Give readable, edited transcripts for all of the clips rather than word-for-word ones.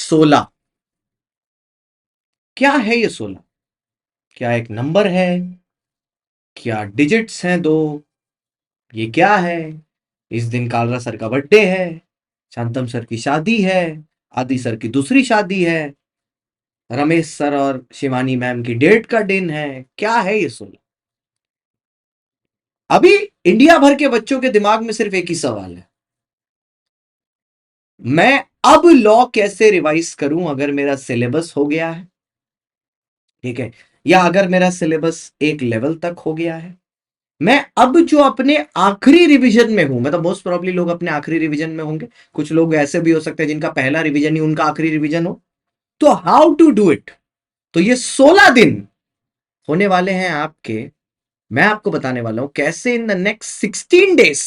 16। क्या है ये 16? क्या एक नंबर है? क्या डिजिट्स हैं दो? ये क्या है? इस दिन कालरा सर का बर्थडे है, शांतम सर की शादी है, आदि सर की दूसरी शादी है, रमेश सर और शिवानी मैम की डेट का दिन है। क्या है ये 16? अभी इंडिया भर के बच्चों के दिमाग में सिर्फ एक ही सवाल है, मैं अब लॉ कैसे रिवाइज करूं अगर मेरा सिलेबस हो गया है, ठीक है, या अगर मेरा सिलेबस एक लेवल तक हो गया है, मैं अब जो अपने आखिरी रिवीजन में हूं, मतलब मोस्ट प्रोबेबली लोग अपने आखिरी रिवीजन में होंगे, कुछ लोग ऐसे भी हो सकते हैं जिनका पहला रिवीजन ही उनका आखिरी रिवीजन हो, तो हाउ टू डू इट। तो ये 16 दिन होने वाले हैं आपके, मैं आपको बताने वाला हूं कैसे इन द नेक्स्ट 16 डेज,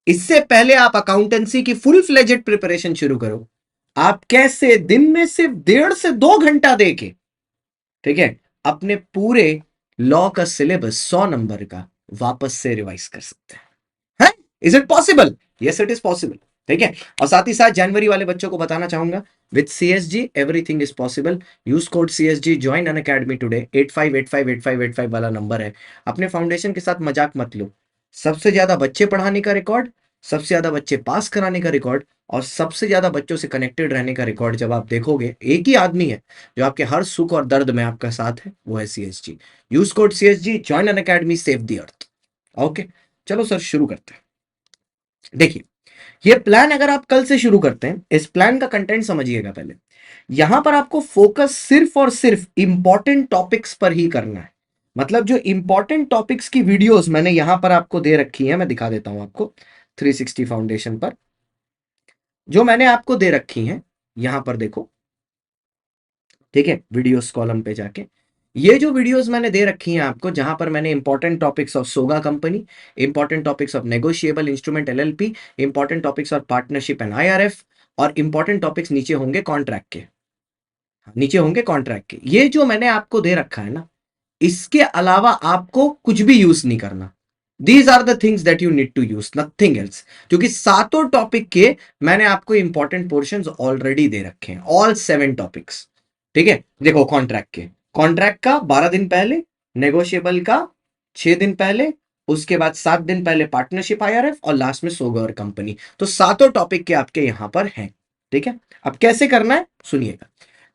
इससे पहले आप अकाउंटेंसी की फुल फ्लेजेड प्रिपरेशन शुरू करो, आप कैसे दिन में सिर्फ 1.5 से 2 घंटा देके, ठीक है, अपने पूरे लॉ का सिलेबस 100 नंबर का वापस से रिवाइज कर सकते हैं। Is it possible? Yes it is possible. ठीक है, और साथ ही साथ जनवरी वाले बच्चों को बताना चाहूंगा, with CSG everything is possible. Use code CSG, join Unacademy today. 85858585 वाला नंबर है। अपने फाउंडेशन के साथ मजाक मत लो। सबसे ज्यादा बच्चे पढ़ाने का रिकॉर्ड, सबसे ज्यादा बच्चे पास कराने का रिकॉर्ड, और सबसे ज्यादा बच्चों से कनेक्टेड रहने का रिकॉर्ड जब आप देखोगे, एक ही आदमी है जो आपके हर सुख और दर्द में आपका साथ है, वो है CSG. Use code CSG, join Unacademy, save the earth. Okay, चलो सर शुरू करते हैं। देखिए, ये प्लान अगर आप कल से शुरू करते हैं, इस प्लान का कंटेंट समझिएगा पहले। यहां पर आपको फोकस सिर्फ और सिर्फ इंपॉर्टेंट टॉपिक्स पर ही करना है। मतलब जो इंपॉर्टेंट टॉपिक्स की वीडियोस मैंने यहां पर आपको दे रखी है, मैं दिखा देता हूं आपको 360 फाउंडेशन पर जो मैंने आपको दे रखी हैं, यहां पर देखो, ठीक है, वीडियोस कॉलम पे जाके ये जो वीडियोस मैंने दे रखी हैं आपको, जहां पर मैंने इंपॉर्टेंट टॉपिक्स ऑफ सोगा company, important topics of negotiable instrument LLP, important topics of partnership and IRF, और इंपॉर्टेंट टॉपिक्स नीचे होंगे कॉन्ट्रैक्ट के, नीचे होंगे कॉन्ट्रैक्ट के। ये जो मैंने आपको दे रखा है ना, इसके अलावा आपको कुछ भी यूज नहीं करना। These are the things that you need to use, nothing else. क्योंकि सातों टॉपिक के मैंने आपको इंपॉर्टेंट पोर्शंस ऑलरेडी दे रखे हैं, ऑल 7 टॉपिक्स। ठीक है, देखो, कॉन्ट्रैक्ट का 12 दिन पहले, नेगोशिएबल का 6 दिन पहले, उसके बाद 7 दिन पहले पार्टनरशिप आईआरएफ, और लास्ट में सोगा और कंपनी। तो सातों टॉपिक के आपके यहां पर हैं। ठीक है, अब कैसे करना है सुनिएगा।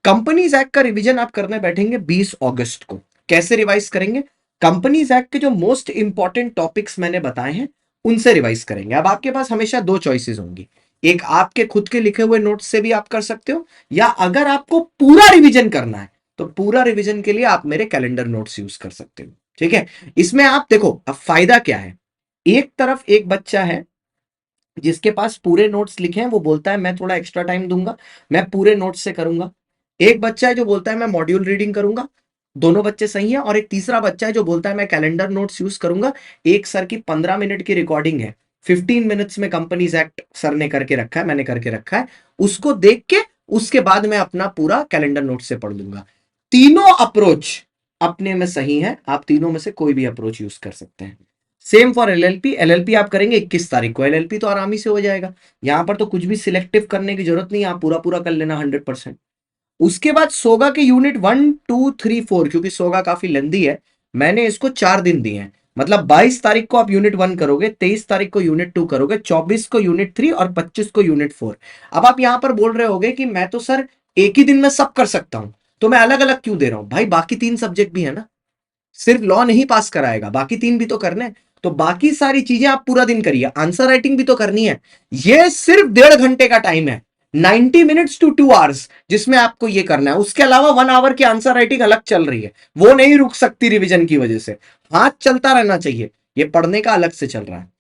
कंपनीज एक्ट का रिवीजन आप करने बैठेंगे 20 अगस्त को। कैसे रिवाइज करेंगे? कंपनीज एक्ट के जो मोस्ट इंपॉर्टेंट टॉपिक्स मैंने बताए हैं उनसे रिवाइज करेंगे। अब आपके पास हमेशा दो चॉइसेस होंगी, एक आपके खुद के लिखे हुए नोट्स से भी आप कर सकते हो, या अगर आपको पूरा रिवीजन करना है तो पूरा रिवीजन के लिए आप मेरे कैलेंडर नोट्स यूज कर सकते हो। ठीक है, इसमें आप देखो, अब फायदा क्या है। एक तरफ एक बच्चा है जिसके पास पूरे नोट्स लिखे हैं, वो बोलता है मैं थोड़ा एक्स्ट्रा टाइम दूंगा, मैं पूरे नोट्स से करूंगा। एक बच्चा है जो बोलता है मैं मॉड्यूल रीडिंग करूंगा, दोनों बच्चे सही हैं। और एक तीसरा बच्चा है जो बोलता है मैं कैलेंडर नोट्स यूज करूंगा। एक सर की 15 मिनट की रिकॉर्डिंग है, 15 मिनट्स में कंपनीज एक्ट सर ने करके रखा है, मैंने करके रखा है, उसको देख के उसके बाद मैं अपना पूरा कैलेंडर नोट से पढ़ लूंगा। तीनों अप्रोच अपने में सही है, आप तीनों में से कोई भी अप्रोच यूज कर सकते हैं। Same for LLP. एलएलपी आप करेंगे 21 तारीख को, एलएलपी तो आरामी से हो जाएगा, यहां पर तो कुछ भी सिलेक्टिव करने की जरूरत नहीं, आप पूरा पूरा कर लेना 100%। उसके बाद सोगा के यूनिट 1 2 3 4, क्योंकि सोगा काफी लंबी है, मैंने इसको 4 दिन दिए हैं। मतलब 22 तारीख को आप यूनिट 1 करोगे, 23 तारीख को यूनिट 2 करोगे, 24 को यूनिट 3 और 25 को यूनिट 4। अब आप यहां पर बोल रहे होगे कि मैं तो सर एक ही दिन में सब कर सकता हूं, तो मैं अलग अलग क्यों दे रहा हूं? भाई बाकी 3 सब्जेक्ट भी है ना, सिर्फ लॉ नहीं पास कराएगा, बाकी 3 भी तो करने हैं। तो बाकी सारी चीजें आप पूरा दिन करिए, आंसर राइटिंग भी तो करनी है। ये सिर्फ 1.5 घंटे का टाइम है, 90 मिनट्स टू 2 आवर्स, जिसमें आपको ये करना है। उसके अलावा 1 आवर की आंसर राइटिंग अलग चल रही है, वो नहीं रुक सकती रिवीजन की वजह से, हाथ चलता रहना चाहिए, ये पढ़ने का अलग से चल रहा है।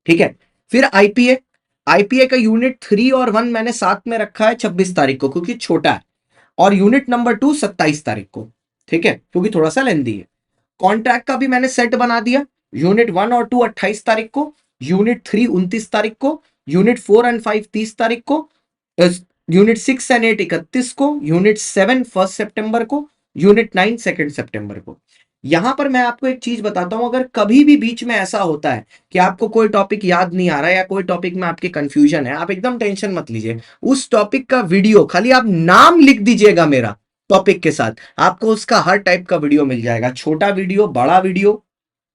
ठीक है, फिर आईपीए। आईपीए का यूनिट 3 और 1 मैंने साथ में रखा है 26 तारीख को, क्योंकि छोटा है, और यूनिट नंबर 2 27 तारीख को। ठीक है, क्योंकि थोड़ा सा लेंदी है। कॉन्ट्रैक्ट का भी मैंने सेट बना दिया, यूनिट 1 और 2 28 तारीख को, यूनिट 3 29 तारीख को, यूनिट 4 एंड 5 30 तारीख को, यूनिट 6 एंड 8 31 को, यूनिट 7 1 सितंबर को, यूनिट 9 2 सितंबर को। यहां पर मैं आपको एक चीज बताता हूं, अगर कभी भी बीच में ऐसा होता है कि आपको कोई टॉपिक याद नहीं आ रहा है या कोई टॉपिक में आपकी कंफ्यूजन है, आप एकदम टेंशन मत लीजिए। उस टॉपिक का वीडियो खाली आप नाम लिख दीजिएगा मेरा टॉपिक के साथ, आपको उसका हर टाइप का वीडियो मिल जाएगा, छोटा वीडियो, बड़ा वीडियो,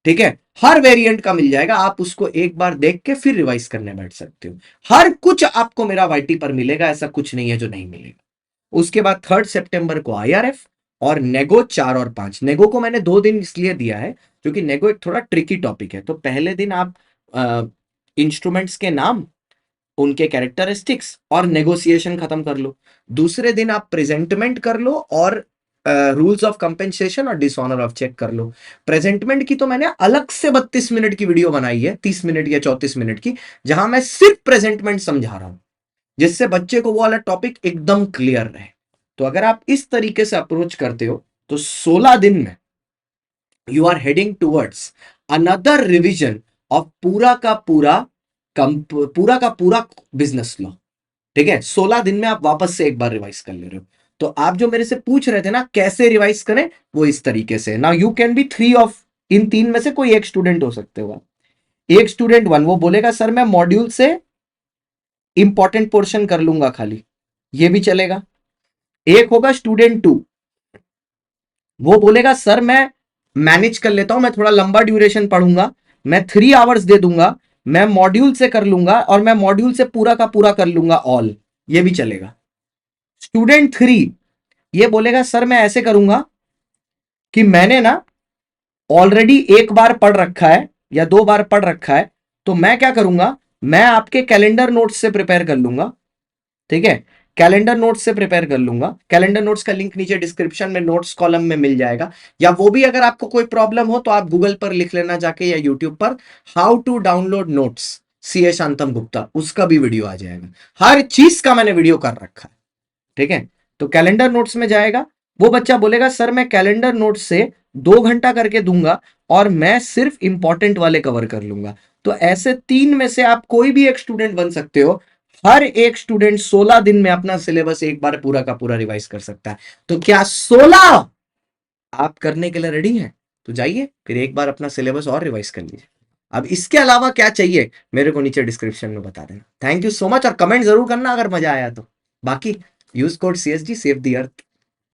ठीक है, हर वेरिएंट का मिल जाएगा। आप उसको एक बार देख के फिर रिवाइज करने बैठ सकते हो। हर कुछ आपको मेरा वाईटी पर मिलेगा, ऐसा कुछ नहीं है जो नहीं मिलेगा। उसके बाद 3 सितंबर को आईआरएफ और नेगो 4 और 5। नेगो को मैंने 2 दिन इसलिए दिया है क्योंकि नेगो एक थोड़ा ट्रिकी टॉपिक है। तो पहले दिन आप इंस्ट्रूमेंट्स के नाम, उनके कैरेक्टरिस्टिक्स और नेगोशिएशन खत्म कर लो। दूसरे दिन आप प्रेजेंटमेंट कर लो और रूल्स ऑफ कंपेंसेशन और डिसऑनर ऑफ चेक कर लो। प्रेजेंटमेंट की तो मैंने अलग से 32 मिनट की वीडियो बनाई है, 30 मिनट या 34 मिनट की, जहां मैं सिर्फ प्रेजेंटमेंट समझा रहा हूं, जिससे बच्चे को वो वाला टॉपिक एकदम क्लियर रहे। तो अगर आप इस तरीके से अप्रोच करते हो तो 16 दिन में you are heading towards another revision of पूरा का पूरा बिजनेस लॉ। ठीक है, 16 दिन में आप वापस से एक बार रिवाइज कर ले रहे हो। तो आप जो मेरे से पूछ रहे थे ना कैसे रिवाइज करें, वो इस तरीके से। Now you can be three of, इन तीन में से कोई एक स्टूडेंट हो सकते हो आप। एक स्टूडेंट वन वो बोलेगा सर मैं मॉड्यूल से इंपॉर्टेंट पोर्शन कर लूंगा खाली, ये भी चलेगा। एक होगा स्टूडेंट टू, वो बोलेगा सर मैं मैनेज कर लेता हूं, मैं थोड़ा लंबा ड्यूरेशन पढ़ूंगा, मैं 3 आवर्स दे दूंगा, मैं मॉड्यूल से कर लूंगा और मैं मॉड्यूल से पूरा का पूरा कर लूंगा ऑल, ये भी चलेगा। स्टूडेंट थ्री ये बोलेगा सर मैं ऐसे करूंगा कि मैंने ना ऑलरेडी एक बार पढ़ रखा है या 2 बार पढ़ रखा है, तो मैं क्या करूंगा, मैं आपके कैलेंडर नोट्स से प्रिपेयर कर लूंगा। ठीक है, कैलेंडर नोट्स से प्रिपेयर कर लूंगा। कैलेंडर नोट्स का लिंक नीचे डिस्क्रिप्शन में नोट्स कॉलम में मिल जाएगा, या वो भी अगर आपको कोई प्रॉब्लम हो तो आप गूगल पर लिख लेना जाके या यूट्यूब पर, हाउ टू डाउनलोड नोट्स सी ए शांतम गुप्ता, उसका भी वीडियो आ जाएगा। हर चीज का मैंने वीडियो कर रखा है। ठीक है, तो कैलेंडर नोट्स में जाएगा, वो बच्चा बोलेगा सर मैं कैलेंडर नोट्स से 2 घंटा करके दूंगा और मैं सिर्फ इंपॉर्टेंट वाले कवर कर लूंगा। तो ऐसे 3 में से आप कोई भी एक स्टूडेंट बन सकते हो। हर एक स्टूडेंट 16 दिन में अपना सिलेबस एक बार पूरा का पूरा रिवाइज कर सकता है। तो क्या 16 आप करने के लिए रेडी हैं? तो जाइए फिर एक बार अपना सिलेबस और रिवाइज कर लीजिए। अब इसके अलावा क्या चाहिए मेरे को नीचे डिस्क्रिप्शन में बता देना। थैंक यू सो मच, और कमेंट जरूर करना अगर मजा आया तो। बाकी use code CSG save the earth.